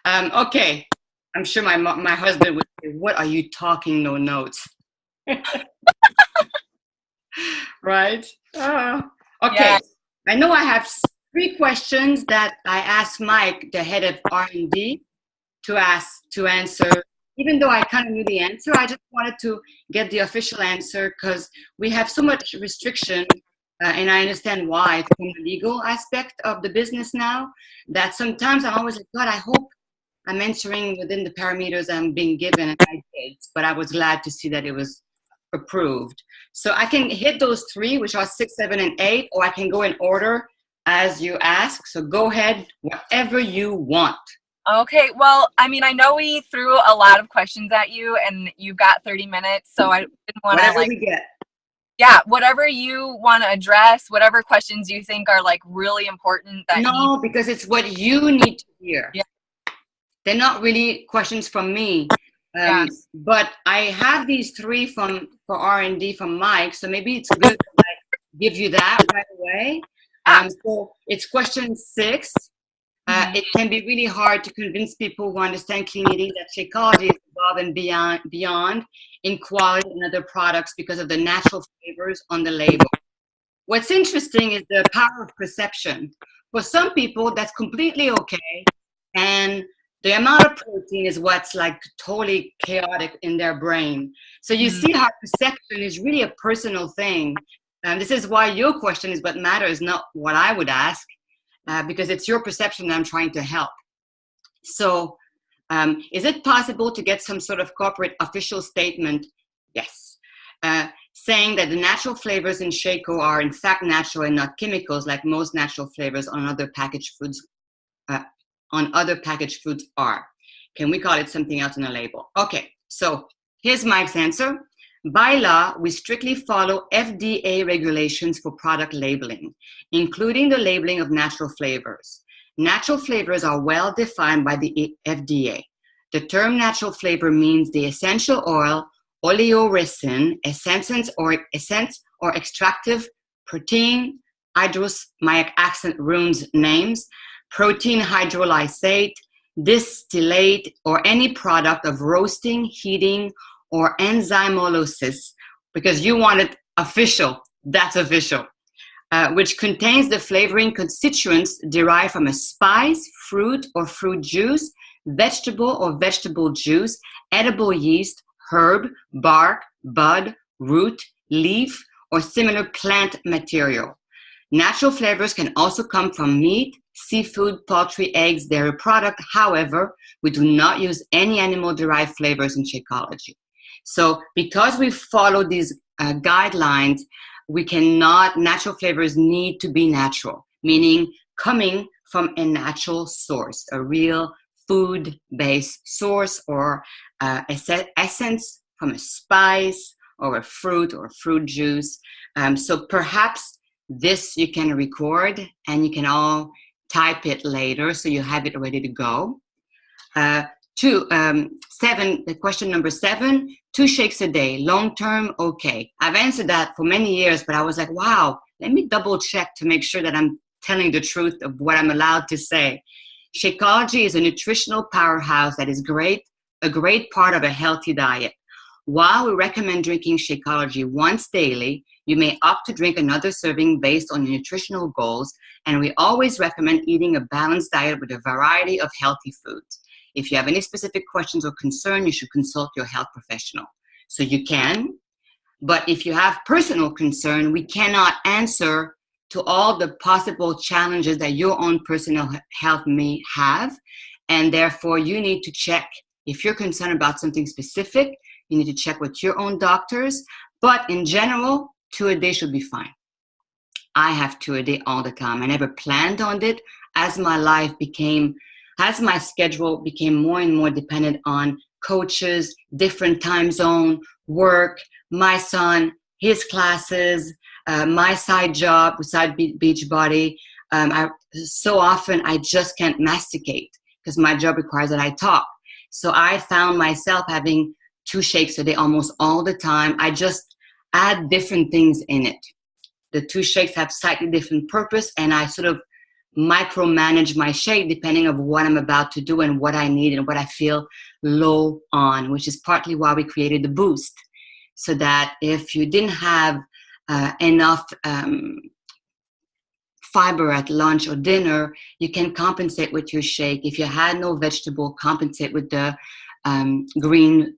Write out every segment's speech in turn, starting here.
Okay. I'm sure my husband would say, "What are you talking? No notes." Right? Yeah. Okay. I know I have three questions that I asked Mike, the head of R&D, to answer. Even though I kind of knew the answer, I just wanted to get the official answer because we have so much restriction, and I understand why from the legal aspect of the business now. That sometimes I'm always like, God, I hope I'm answering within the parameters I'm being given, and I did. But I was glad to see that it was approved. So I can hit those three, which are 6, 7, and 8, or I can go in order as you ask. So go ahead, whatever you want. Okay. Well, I mean, I know we threw a lot of questions at you and you've got 30 minutes, so I didn't want to Whatever like, we get. yeah, whatever you want to address, whatever questions you think are like really important that need. No, because it's what you need to hear. Yeah. They're not really questions from me. Yeah. But I have these three for R&D from Mike, so maybe it's good to give you that right away. Yeah. So it's question 6. Mhm. It can be really hard to convince people who understand clean eating that Shakeology is above and beyond in quality and other products because of the natural flavors on the label. What's interesting is the power of perception. For some people, that's completely okay, and the amount of protein is what's like totally chaotic in their brain. So you Mhm. see how perception is really a personal thing. And this is why your question is what matters, not what I would ask, because it's your perception that I'm trying to help. So, is it possible to get some sort of corporate official statement? Yes. Saying that the natural flavors in Shako are in fact natural and not chemicals, like most natural flavors uh, on other packaged foods are. Can we call it something else on a label? Okay, so here's Mike's answer. By law, we strictly follow FDA regulations for product labeling, including the labeling of natural flavors. Natural flavors are well defined by the FDA. The term natural flavor means the essential oil, oleoresin, essence or extractive protein, my accent ruins names, protein hydrolysate, distillate, or any product of roasting, heating, or enzymolysis, because you want it official. That's official. Which contains the flavoring constituents derived from a spice, fruit or fruit juice, vegetable or vegetable juice, edible yeast, herb, bark, bud, root, leaf, or similar plant material. Natural flavors can also come from meat, seafood, poultry, eggs, dairy product. However, we do not use any animal-derived flavors in Shakeology. So because we follow these guidelines, we cannot, natural flavors need to be natural, meaning coming from a natural source, a real food-based source, or essence from a spice or a fruit or fruit juice. So perhaps this you can record and you can all type it later so you have it ready to go. Uh, question number 7, 2 shakes a day, long term, okay. I've answered that for many years, but I was like, wow, let me double check to make sure that I'm telling the truth of what I'm allowed to say. Shakeology is a nutritional powerhouse that is a great part of a healthy diet. While we recommend drinking Shakeology once daily, you may opt to drink another serving based on your nutritional goals, and we always recommend eating a balanced diet with a variety of healthy foods. If you have any specific questions or concern, you should consult your health professional. So you can, but if you have personal concern, we cannot answer to all the possible challenges that your own personal health may have. And therefore, you need to check. If you're concerned about something specific, you need to check with your own doctors. But in general, 2 a day should be fine. I have 2 a day all the time. I never planned on it. As my schedule became more and more dependent on coaches, different time zone, work, my son, his classes, my side job, side Beachbody. So often I just can't masticate because my job requires that I talk. So I found myself having 2 shakes a day almost all the time. I just add different things in it. The 2 shakes have slightly different purpose, and I sort of micromanage my shake depending on what I'm about to do and what I need and what I feel low on, which is partly why we created the boost. So that if you didn't have enough fiber at lunch or dinner, you can compensate with your shake. If you had no vegetable, compensate with the green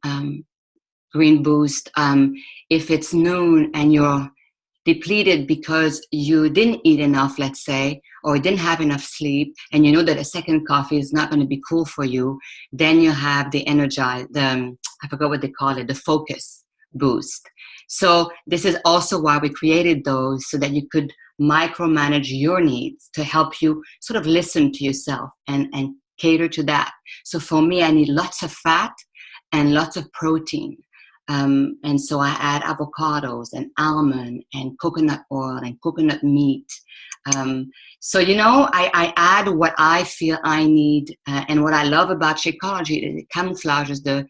boost. If it's noon and you're depleted because you didn't eat enough, let's say, or didn't have enough sleep, and you know that a second coffee is not going to be cool for you, then you have the energize, I forgot what they call it, the focus boost. So this is also why we created those, so that you could micromanage your needs, to help you sort of listen to yourself and cater to that. So for me, I need lots of fat and lots of protein. And so I add avocados and almond and coconut oil and coconut meat. So, you know, I add what I feel I need. And what I love about Shakeology is it camouflages the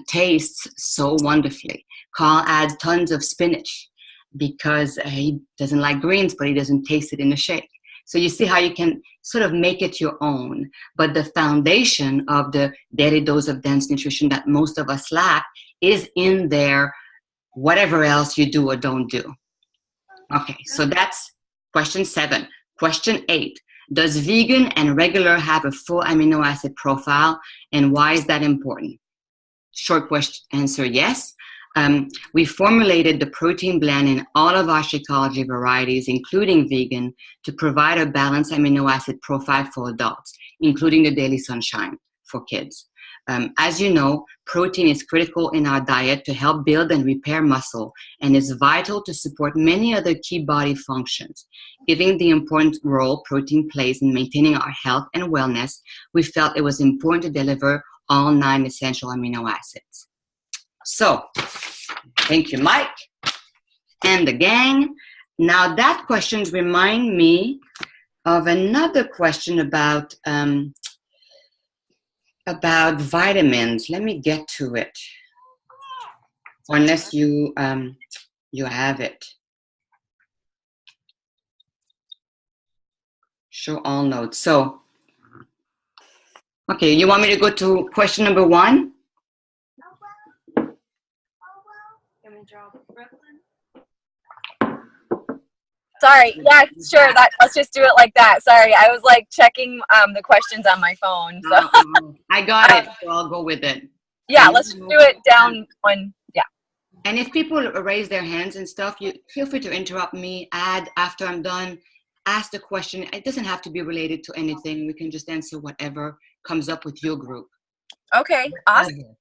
tastes so wonderfully. Carl adds tons of spinach because he doesn't like greens, but he doesn't taste it in the shake. So you see how you can sort of make it your own. But the foundation of the daily dose of dense nutrition that most of us lack is in there, whatever else you do or don't do. Okay, so that's question 7. Question 8. Does vegan and regular have a full amino acid profile, and why is that important? Short question answer, yes. We formulated the protein blend in all of our Shakeology varieties, including vegan, to provide a balanced amino acid profile for adults, including the Daily Sunshine for kids. As you know, protein is critical in our diet to help build and repair muscle, and is vital to support many other key body functions. Given the important role protein plays in maintaining our health and wellness, we felt it was important to deliver all 9 essential amino acids. So, thank you, Mike and the gang. Now that questions remind me of another question about vitamins. Let me get to it, unless you have it. Show all notes. So, okay, you want me to go to question number 1? Sorry. Yeah, sure. Let's just do it like that. Sorry, I was like checking the questions on my phone. So I got it. So I'll go with it. Yeah, let's do it down one. Yeah. And if people raise their hands and stuff, you feel free to interrupt me. Add after I'm done. Ask the question. It doesn't have to be related to anything. We can just answer whatever comes up with your group. Okay. Awesome.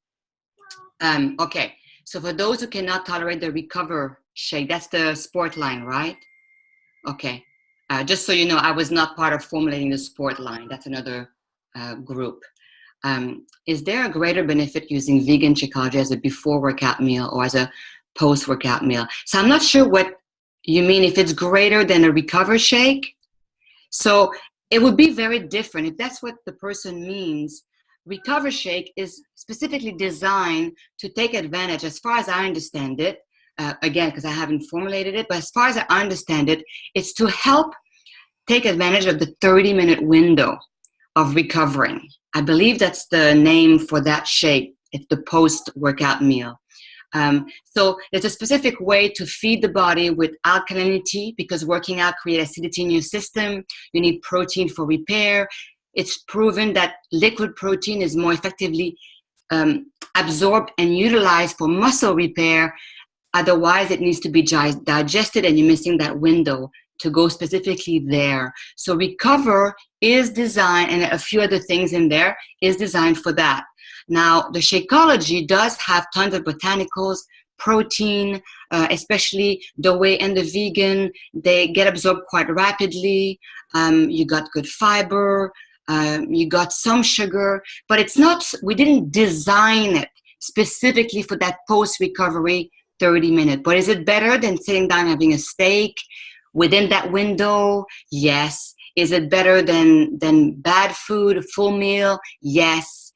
Okay. So for those who cannot tolerate the Recover shake, that's the sport line, right? Okay. Just so you know, I was not part of formulating the sport line. That's another group. Is there a greater benefit using vegan Shakeology as a before workout meal or as a post workout meal? So I'm not sure what you mean, if it's greater than a Recover shake. So it would be very different. If that's what the person means, Recover shake is specifically designed to take advantage, as far as I understand it, again, because I haven't formulated it, but as far as I understand it, it's to help take advantage of the 30-minute window of recovering. I believe that's the name for that shake. It's the post-workout meal. So there's a specific way to feed the body with alkalinity, because working out creates acidity in your system. You need protein for repair. It's proven that liquid protein is more effectively absorbed and utilized for muscle repair. Otherwise, it needs to be digested, and you're missing that window to go specifically there. So Recover is designed, and a few other things in there, is designed for that. Now, the Shakeology does have tons of botanicals, protein, especially the whey and the vegan. They get absorbed quite rapidly. You got good fiber. You got some sugar, but it's not, we didn't design it specifically for that post-recovery 30-minute. But is it better than sitting down and having a steak within that window? Yes. Is it better than bad food, a full meal? Yes.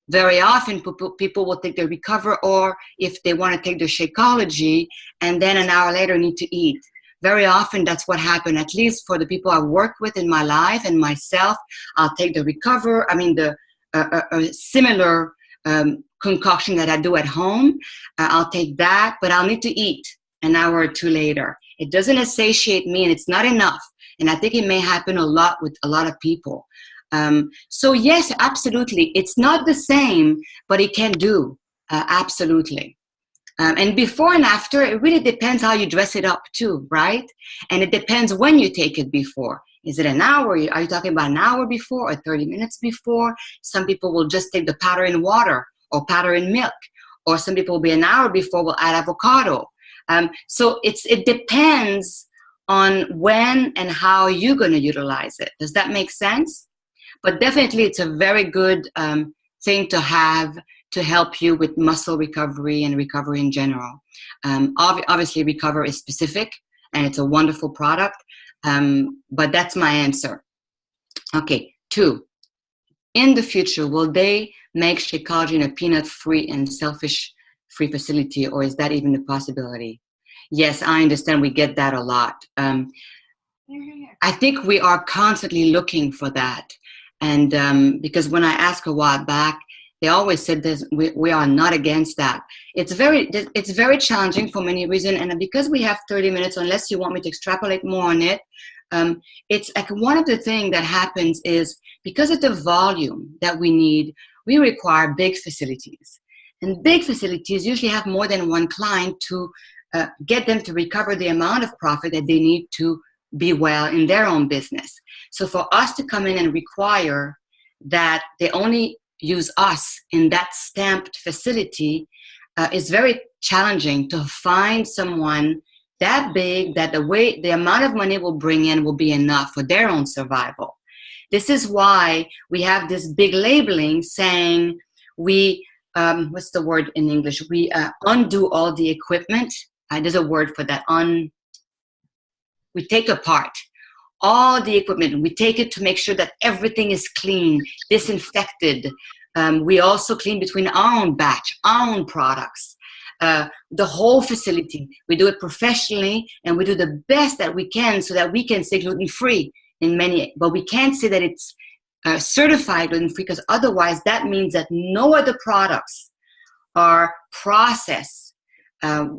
Very often people will take their Recover, or if they want to take their Shakeology and then an hour later need to eat. very often that's what happened, at least for the people I work with in my life and myself. I'll take the similar concoction that I do at home. I'll take that, but I'll need to eat an hour or two later. It doesn't satiate me, and it's not enough. And I think it may happen a lot with a lot of people. So yes, absolutely. It's not the same, but it can do, absolutely. And before and after, it really depends how you dress it up too, right? And it depends when you take it before. Is it an hour? Are you talking about an hour before or 30 minutes before? Some people will just take the powder in water or powder in milk. Or some people will be an hour before, will add avocado. So it depends on when and how you're going to utilize it. Does that make sense? But definitely it's a very good thing to have to help you with muscle recovery and recovery in general. Obviously, Recover is specific, and it's a wonderful product, but that's my answer. Okay, 2. In the future, will they make Shakeology in a peanut-free and selfish-free facility, or is that even a possibility? Yes, I understand. We get that a lot. I think we are constantly looking for that. And because when I asked a while back, they always said this, we are not against that. It's very challenging for many reasons. And because we have 30 minutes, unless you want me to extrapolate more on it, it's like one of the things that happens is because of the volume that we need, we require big facilities. And big facilities usually have more than one client to get them to recover the amount of profit that they need to be well in their own business. So for us to come in and require that they only use us in that stamped facility is very challenging to find someone that big that the amount of money will bring in will be enough for their own survival. This is why we have this big labeling saying we, what's the word in English? We undo all the equipment. There's a word for that. We take apart all the equipment. We take it to make sure that everything is clean, disinfected. We also clean between our own batch, our own products, the whole facility. We do it professionally, and we do the best that we can so that we can stay gluten-free in many, but we can't say that it's certified gluten-free, because otherwise that means that no other products are processed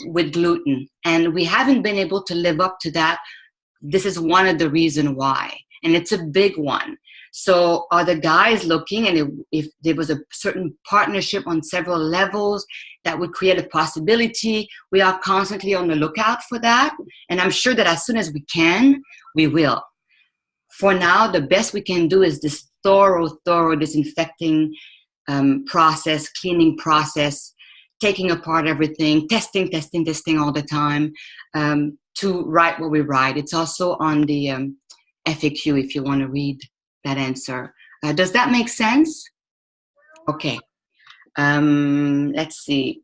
with gluten, and we haven't been able to live up to that. This is one of the reasons why, and it's a big one. So are the guys looking, and if there was a certain partnership on several levels that would create a possibility, we are constantly on the lookout for that. And I'm sure that as soon as we can, we will. For now, the best we can do is this thorough disinfecting process, cleaning process, taking apart everything, testing all the time to write what we write. It's also on the FAQ if you want to read that answer. Does that make sense? Okay. Let's see.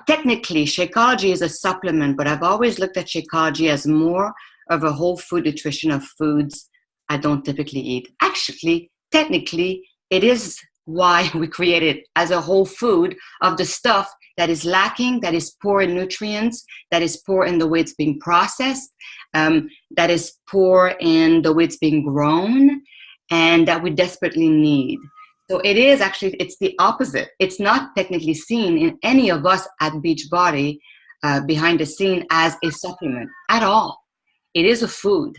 Technically, Shakeology is a supplement, but I've always looked at Shakeology as more of a whole food nutrition of foods I don't typically eat. Actually, technically, it is why we created it as a whole food of the stuff that is lacking, that is poor in nutrients, that is poor in the way it's being processed, that is poor in the way it's being grown, and that we desperately need. So it is actually, it's the opposite. It's not technically seen in any of us at Beachbody behind the scene as a supplement at all. It is a food.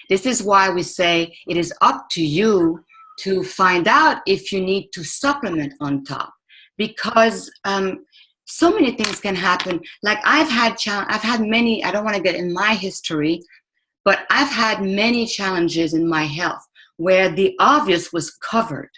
This is why we say it is up to you to find out if you need to supplement on top, because so many things can happen. Like I've had many, I don't want to get in my history, but I've had many challenges in my health where the obvious was covered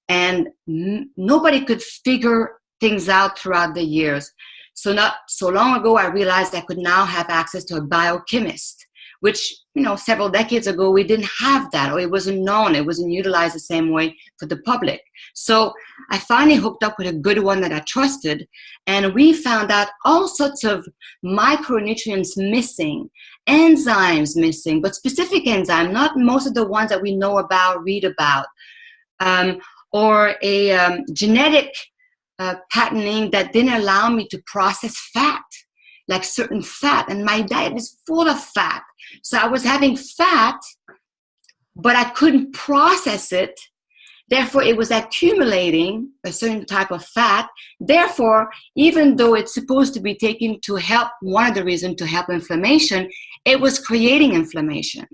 and nobody could figure things out throughout the years. So not so long ago, I realized I could now have access to a biochemist, which, several decades ago, we didn't have that, or it wasn't known, it wasn't utilized the same way for the public. So I finally hooked up with a good one that I trusted, and we found out all sorts of micronutrients missing, enzymes missing, but specific enzymes, not most of the ones that we know about, read about, or a genetic patterning that didn't allow me to process fat. like certain fat, and my diet is full of fat. So I was having fat, but I couldn't process it. Therefore, it was accumulating a certain type of fat. Therefore, even though it's supposed to be taken to help, one of the reasons to help inflammation, it was creating inflammation.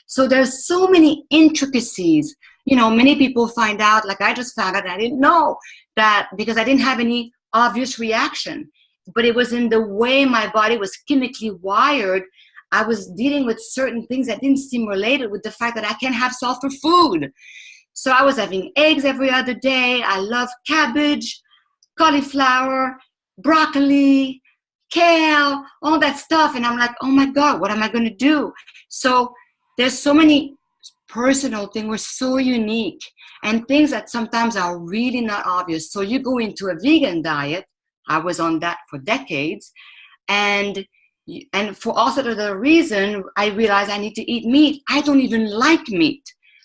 So there's so many intricacies. You know, many people find out, like I just found out, and I didn't know that because I didn't have any obvious reaction. But it was in the way my body was chemically wired. I was dealing with certain things that didn't seem related with the fact that I can't have sulfur food. So I was having eggs every other day. I love cabbage, cauliflower, broccoli, kale, all that stuff. And I'm like, oh my God, what am I going to do? So there's so many personal things. We're so unique, and things that sometimes are really not obvious. So you go into a vegan diet. I was on that for decades. And for all sort of the reason, I realized I need to eat meat. I don't even like meat.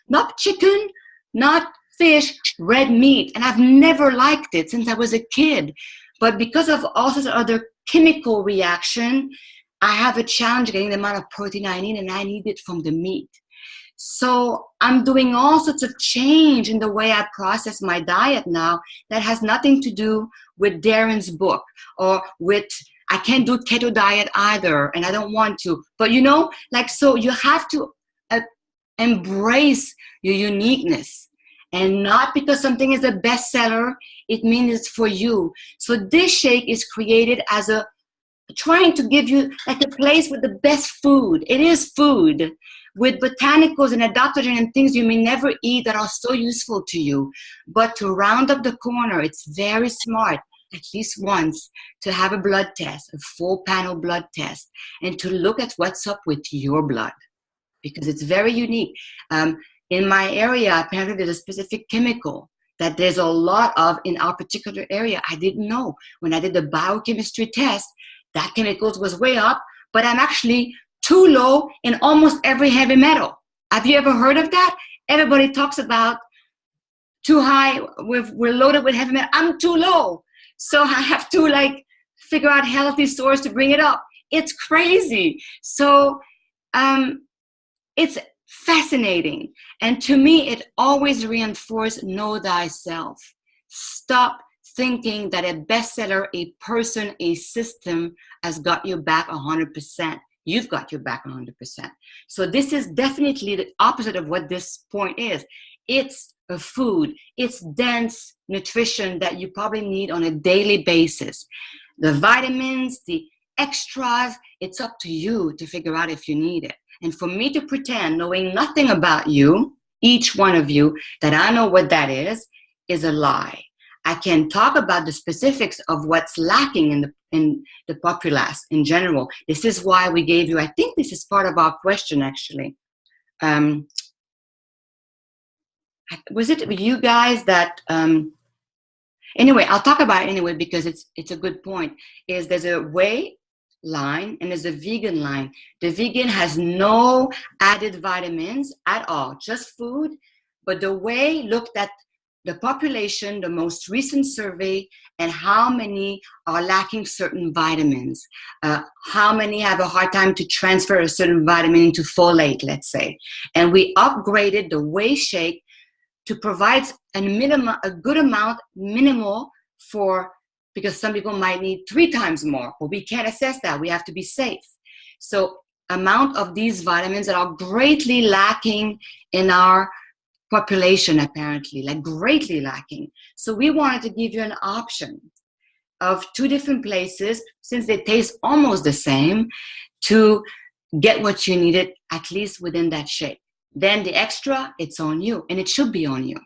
Not chicken, not fish, red meat. And I've never liked it since I was a kid. But because of all sorts of other chemical reaction, I have a challenge getting the amount of protein I need, and I need it from the meat. So I'm doing all sorts of change in the way I process my diet now that has nothing to do with Darren's book or with, I can't do keto diet either, and I don't want to. But you know, like, so you have to embrace your uniqueness, and not because something is a bestseller, it means it's for you. So this shake is created as a trying to give you like a place with the best food. It is food with botanicals and adaptogen and things you may never eat that are so useful to you. But to round up the corner, it's very smart, at least once, to have a blood test, a full panel blood test, and to look at what's up with your blood, because it's very unique. In my area, apparently there's a specific chemical that there's a lot of in our particular area. I didn't know. When I did the biochemistry test, that chemicals was way up, but I'm actually too low in almost every heavy metal. Have you ever heard of that? Everybody talks about too high, we're loaded with heavy metal. I'm too low. So I have to like figure out healthy source to bring it up. It's crazy. So it's fascinating. And to me, it always reinforced know thyself. Stop thinking that a bestseller, a person, a system has got your back 100%. You've got your back 100%. So this is definitely the opposite of what this point is. It's a food. It's dense nutrition that you probably need on a daily basis. The vitamins, the extras, it's up to you to figure out if you need it. And for me to pretend, knowing nothing about you, each one of you, that I know what that is a lie. I can talk about the specifics of what's lacking in the populace in general. This is why we gave you, I think this is part of our question actually. Was it you guys that, anyway, I'll talk about it anyway because it's a good point, is there's a whey line and there's a vegan line. The vegan has no added vitamins at all, just food. But the whey looked at the population, the most recent survey, and how many are lacking certain vitamins. How many have a hard time to transfer a certain vitamin into folate, let's say. And we upgraded the whey shake to provide a good amount, minimal, because some people might need 3 times more, but we can't assess that. We have to be safe. So amount of these vitamins that are greatly lacking in our population, apparently, like greatly lacking. So we wanted to give you an option of 2 different places, since they taste almost the same, to get what you needed, at least within that shake. Then the extra, it's on you, and it should be on you.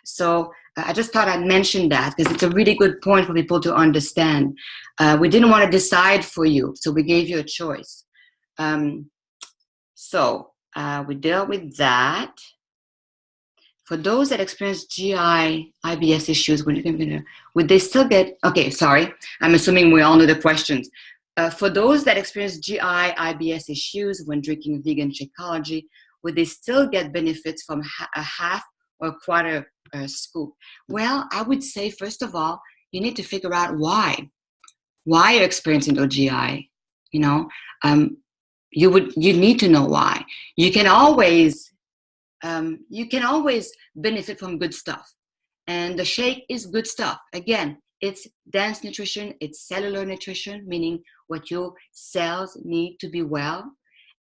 So I just thought I'd mention that because it's a really good point for people to understand. We didn't want to decide for you, so we gave you a choice. So we dealt with that. For those that experience GI, IBS issues, would they still get, okay, sorry, I'm assuming we all know the questions. For those that experience GI, IBS issues when drinking vegan Shakeology, would they still get benefits from a half or a quarter scoop? Well, I would say, first of all, you need to figure out why you're experiencing those GI you know, you need to know why. You can always benefit from good stuff. And the shake is good stuff. Again, it's dense nutrition, it's cellular nutrition, meaning what your cells need to be well.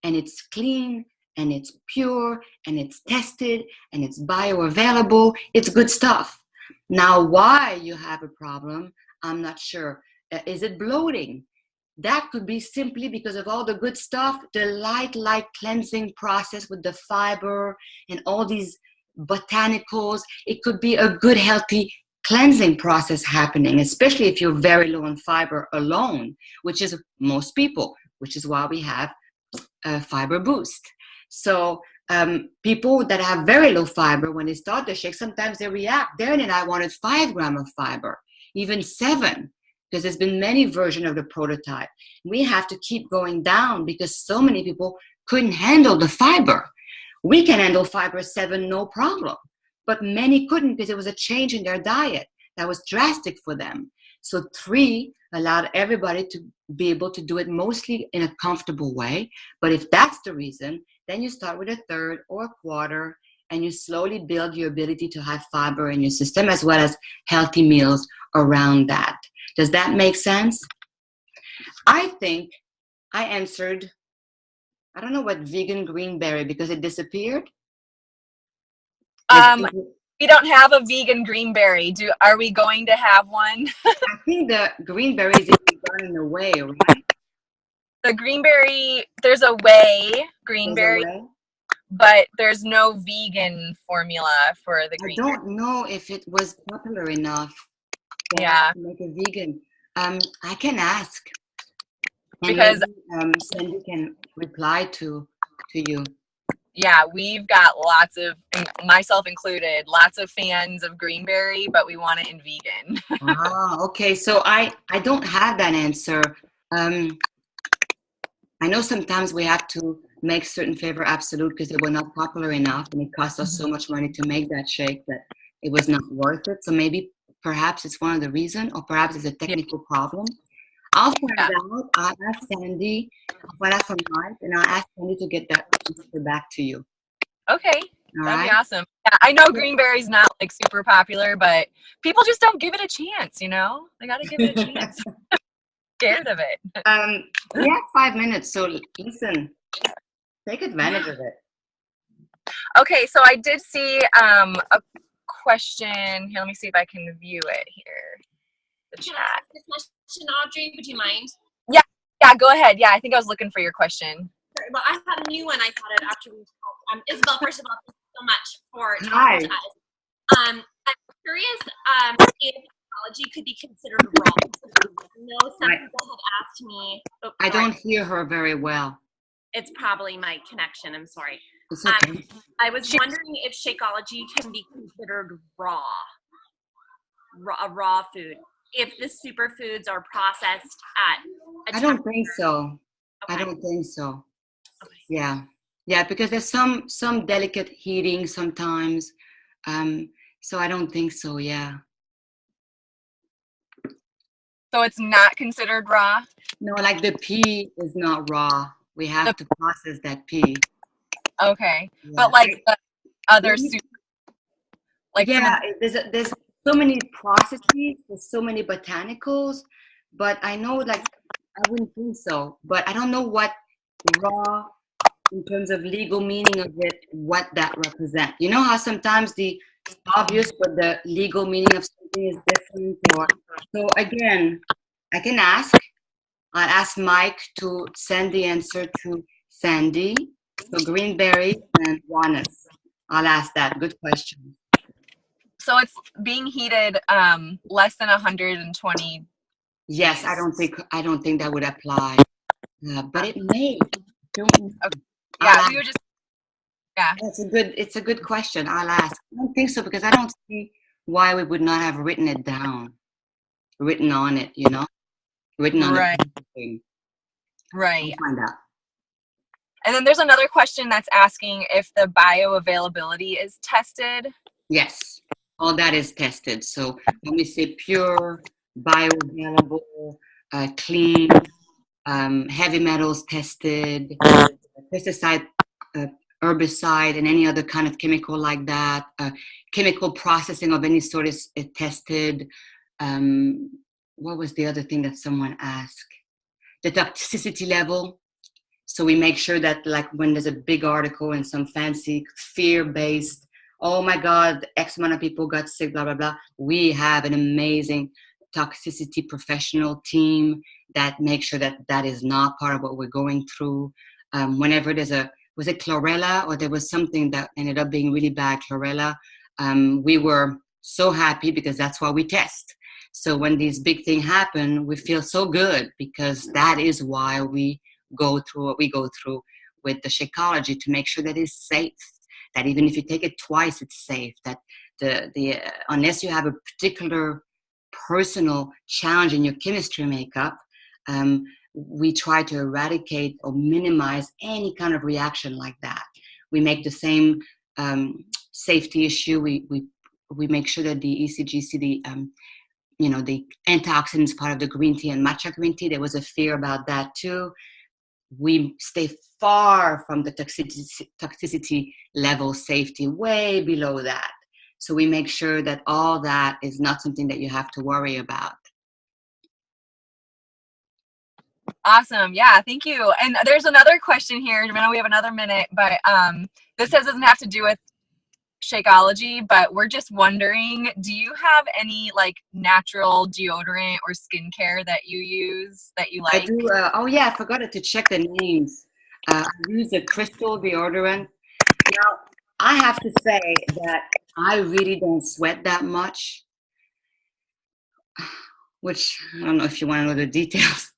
And it's clean, and it's pure, and it's tested, and it's bioavailable. It's good stuff. Now, why you have a problem, I'm not sure. Is it bloating? That could be simply because of all the good stuff, the light cleansing process with the fiber and all these botanicals. It could be a good, healthy cleansing process happening, especially if you're very low on fiber alone, which is most people, which is why we have a fiber boost. So people that have very low fiber, when they start the shake, sometimes they react. Darren and I wanted 5 grams of fiber, even 7, because there's been many versions of the prototype. We have to keep going down because so many people couldn't handle the fiber. We can handle fiber 7, no problem. But many couldn't because it was a change in their diet that was drastic for them. So 3 allowed everybody to be able to do it mostly in a comfortable way. But if that's the reason, then you start with a third or a quarter, and you slowly build your ability to have fiber in your system as well as healthy meals around that. Does that make sense? I think I answered, I don't know what vegan greenberry, because it disappeared. We don't have a vegan greenberry. Are we going to have one? I think the greenberries is running away, right? The greenberry, there's a whey greenberry, but there's no vegan formula for the greenberry. I don't know if it was popular enough to make a vegan. I can ask. And because maybe, Sandy can reply to you. Yeah, we've got lots of, myself included, lots of fans of greenberry, but we want it in vegan. Okay. So I don't have that answer. I know sometimes we have to make certain flavor absolute because they were not popular enough, and it cost us so much money to make that shake that it was not worth it. So maybe, perhaps it's one of the reasons, or perhaps it's a technical problem. I'll find out. I'll ask Sandy. I'll find out from Mike, and I'll ask Sandy to get that answer back to you. Okay, that'd be awesome. Yeah, I know greenberry's not like super popular, but people just don't give it a chance. You know, they got to give it a chance. Scared of it. We have 5 minutes, so listen, take advantage of it. Okay, so I did see a question here. Let me see if I can view it here. The chat. Can I ask this question, Audrey? Would you mind? Yeah, go ahead. Yeah, I think I was looking for your question. Well, I had a new one. I thought it after we talked. Isabelle, first of all, thank you so much for Hi. talking to us. I'm curious if shakeology could be considered raw. I know some people have asked me. I don't hear her very well. It's probably my connection. I'm sorry. It's okay. I was wondering if shakeology can be considered raw food. If the superfoods are processed at I don't think so. Okay. I don't think so. Okay. Yeah, because there's some delicate heating sometimes. So I don't think so. Yeah. So it's not considered raw? No, like the pea is not raw. We have to process that pea. Okay, but like the other there's so many processes, there's so many botanicals, but I know, like, I wouldn't think so. But I don't know what raw, in terms of legal meaning of it, what that represents. You know how sometimes the obvious but the legal meaning of something is different? So again, I can ask. I'll ask Mike to send the answer to Sandy. So greenberry and walnuts. I'll ask that. Good question. So it's being heated less than 120. Yes, I don't think that would apply, but it may. Yeah, we would just. Yeah, it's a good question. I'll ask. I don't think so, because I don't see why we would not have written it down, written on it. You know, written on the thing. Right. I'll find out. And then there's another question that's asking if the bioavailability is tested. Yes, all that is tested. So when we say pure, bioavailable, clean, heavy metals tested, pesticide, herbicide, and any other kind of chemical like that. Chemical processing of any sort is tested. What was the other thing that someone asked? The toxicity level. So we make sure that, like, when there's a big article and some fancy fear-based, oh my God, X amount of people got sick, blah, blah, blah. We have an amazing toxicity professional team that makes sure that that is not part of what we're going through. Whenever there's was it chlorella, or there was something that ended up being really bad, chlorella, we were so happy because that's why we test. So when these big things happen, we feel so good because that is why we go through what we go through with the shakeology, to make sure that it's safe, that even if you take it twice, it's safe, that unless you have a particular personal challenge in your chemistry makeup, we try to eradicate or minimize any kind of reaction like that. We make the same safety issue. We make sure that the ECGC, the antioxidants part of the green tea and matcha green tea, there was a fear about that too. We stay far from the toxicity level safety, way below that. So we make sure that all that is not something that you have to worry about. Awesome. Yeah, thank you. And there's another question here. I know we have another minute, but this doesn't have to do with Shakeology, but we're just wondering, do you have any like natural deodorant or skincare that you use that you like? I do. Oh yeah, I forgot to check the names. I use a crystal deodorant. Now, I have to say that I really don't sweat that much, which I don't know if you want to know the details.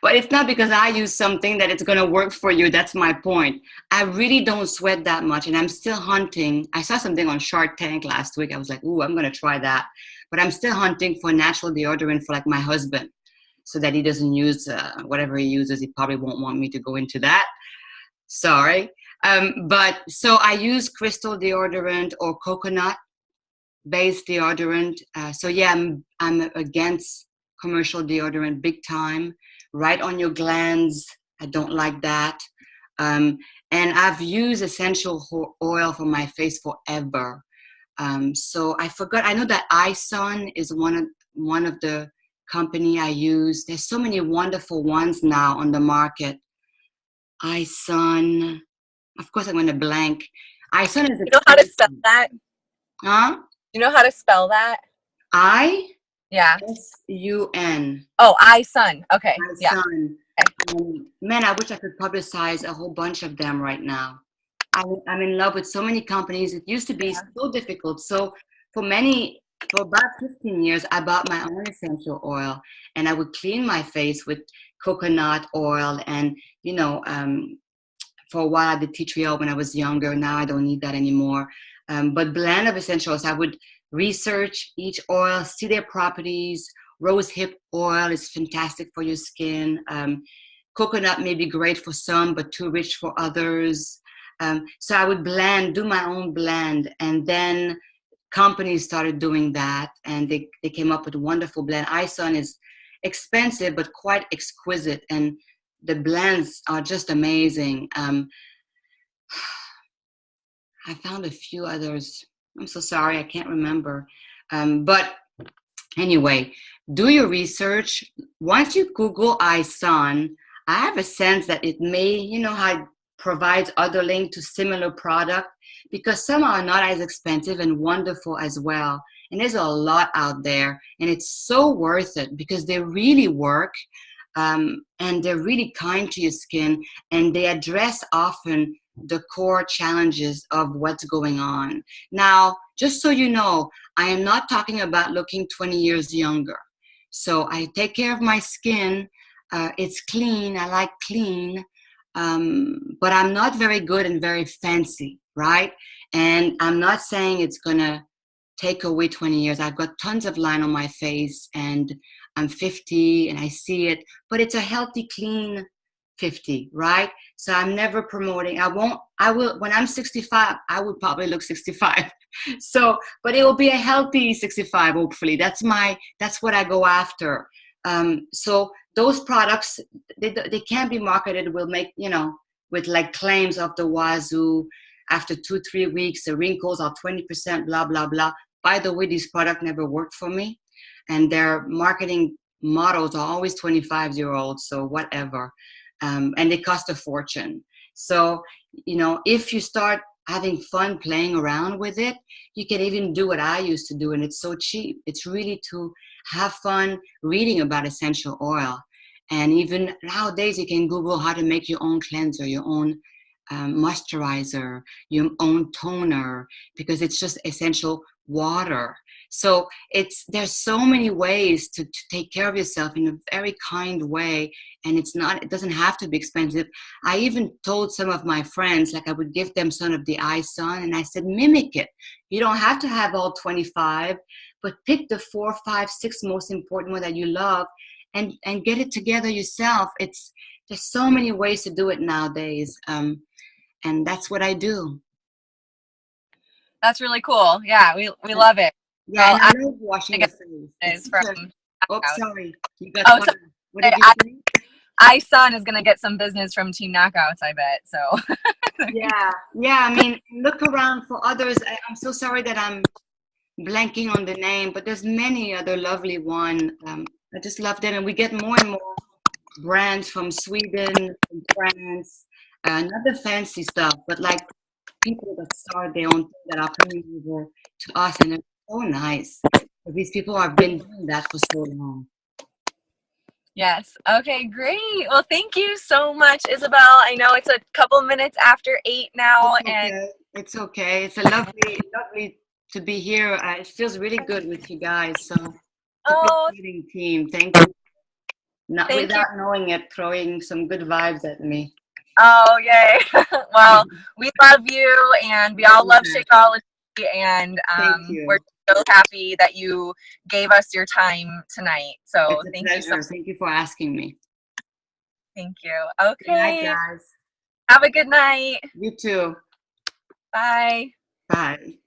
But it's not because I use something that it's going to work for you. That's my point. I really don't sweat that much, and I'm still hunting. I saw something on Shark Tank last week. I was like, ooh, I'm going to try that. But I'm still hunting for natural deodorant for like my husband, so that he doesn't use whatever he uses. He probably won't want me to go into that. Sorry. But so I use crystal deodorant or coconut-based deodorant. So yeah, I'm against commercial deodorant big time. Right on your glands. I don't like that. And I've used essential oil for my face forever. So I forgot. I know that iSun is one of the company I use. There's so many wonderful ones now on the market. iSun. Of course, I'm going to blank. iSun is. You know how to spell that? Huh? You know how to spell that? Yeah. S-U-N. Oh, iSun. Okay. iSun. Yeah. Okay. Man, I wish I could publicize a whole bunch of them right now. I'm in love with so many companies. It used to be so difficult. So for about 15 years, I bought my own essential oil, and I would clean my face with coconut oil. And, for a while I did tea tree oil when I was younger. Now I don't need that anymore. But blend of essentials, I would research each oil, see their properties. Rose hip oil is fantastic for your skin. Coconut may be great for some, but too rich for others. So I would do my own blend. And then companies started doing that, and they came up with a wonderful blend. iSun is expensive, but quite exquisite. And the blends are just amazing. I found a few others. I'm so sorry, I can't remember. But anyway, do your research. Once you Google iSun, I have a sense that it may, how it provides other links to similar product, because some are not as expensive and wonderful as well. And there's a lot out there, and it's so worth it because they really work, and they're really kind to your skin, and they address often the core challenges of what's going on. Now, just so you know, I am not talking about looking 20 years younger. So I take care of my skin. It's clean. I like clean. But I'm not very good and very fancy, right? And I'm not saying it's going to take away 20 years. I've got tons of line on my face, and I'm 50 and I see it, but it's a healthy, clean 50, right? So I'm never promoting. I will, when I'm 65, I would probably look 65. So, but it will be a healthy 65, hopefully. That's what I go after. So those products, they can't be marketed will make, you know, with like claims of the wazoo. After 2-3 weeks, the wrinkles are 20%, blah, blah, blah. By the way, these products never worked for me. And their marketing models are always 25-year-olds, so whatever. And they cost a fortune. So, you know, if you start having fun playing around with it, you can even do what I used to do, and it's so cheap. It's really to have fun reading about essential oil. And even nowadays, you can Google how to make your own cleanser, your own moisturizer, your own toner, because it's just essential water. So there's so many ways to take care of yourself in a very kind way, and it doesn't have to be expensive. I even told some of my friends, like I would give them some of the eye sun, and I said, mimic it. You don't have to have all 25, but pick the 4, 5, 6 most important one that you love, and get it together yourself. There's so many ways to do it nowadays, and that's what I do. That's really cool. Yeah, we love it. Yeah, Well, and I love washing your face. Is from Oh, sorry. You got oh, so what did you say? iSun is gonna get some business from Team Knockouts, I bet. So yeah. I mean, look around for others. I'm so sorry that I'm blanking on the name, but there's many other lovely one. I just love them, and we get more and more brands from Sweden, from France. Not the fancy stuff, but like people that start their own thing that are coming over to us, and it's so nice. These people have been doing that for so long. yes. Okay, great. Well, thank you so much, Isabelle. I know it's a couple minutes after 8 now, and it's okay. It's a lovely to be here. It feels really good with you guys. So, it's a team. Thank you. Without knowing it, throwing some good vibes at me. Oh, yay. Well, we love you, and we all love Shakeology, and we're so happy that you gave us your time tonight. So thank you so much. Thank you for asking me. Thank you. Okay. Good night, guys. Have a good night. You too. Bye. Bye.